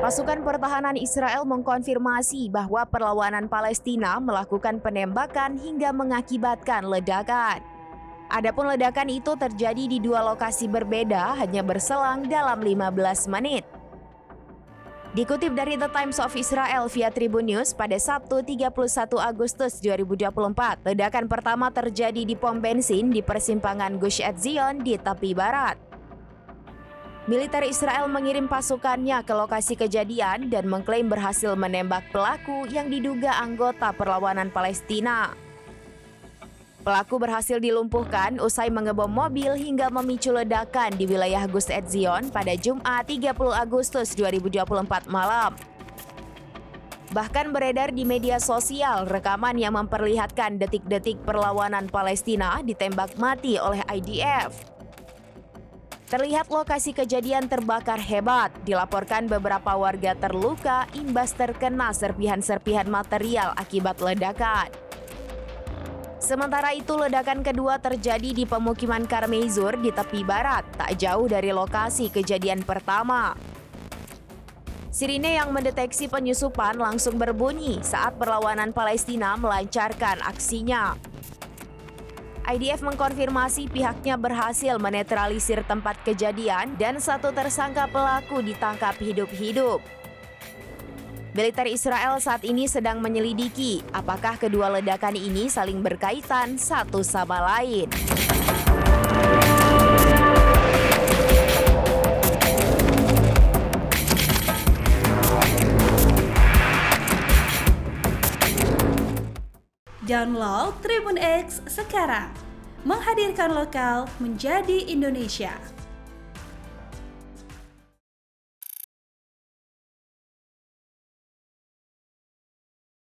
Pasukan pertahanan Israel mengkonfirmasi bahwa perlawanan Palestina melakukan penembakan hingga mengakibatkan ledakan. Adapun ledakan itu terjadi di dua lokasi berbeda hanya berselang dalam 15 menit. Dikutip dari The Times of Israel via Tribun News pada Sabtu 31 Agustus 2024, ledakan pertama terjadi di pom bensin di persimpangan Gush Etzion di tepi barat. Militer Israel mengirim pasukannya ke lokasi kejadian dan mengklaim berhasil menembak pelaku yang diduga anggota perlawanan Palestina. Pelaku berhasil dilumpuhkan usai mengebom mobil hingga memicu ledakan di wilayah Gush Etzion pada Jumat 30 Agustus 2024 malam. Bahkan beredar di media sosial rekaman yang memperlihatkan detik-detik perlawanan Palestina ditembak mati oleh IDF. Terlihat lokasi kejadian terbakar hebat, dilaporkan beberapa warga terluka imbas terkena serpihan-serpihan material akibat ledakan. Sementara itu, ledakan kedua terjadi di pemukiman Karmezur di tepi barat, tak jauh dari lokasi kejadian pertama. Sirine yang mendeteksi penyusupan langsung berbunyi saat perlawanan Palestina melancarkan aksinya. IDF mengkonfirmasi pihaknya berhasil menetralisir tempat kejadian dan satu tersangka pelaku ditangkap hidup-hidup. Militer Israel saat ini sedang menyelidiki apakah kedua ledakan ini saling berkaitan satu sama lain. Download Tribun X sekarang, menghadirkan lokal menjadi Indonesia.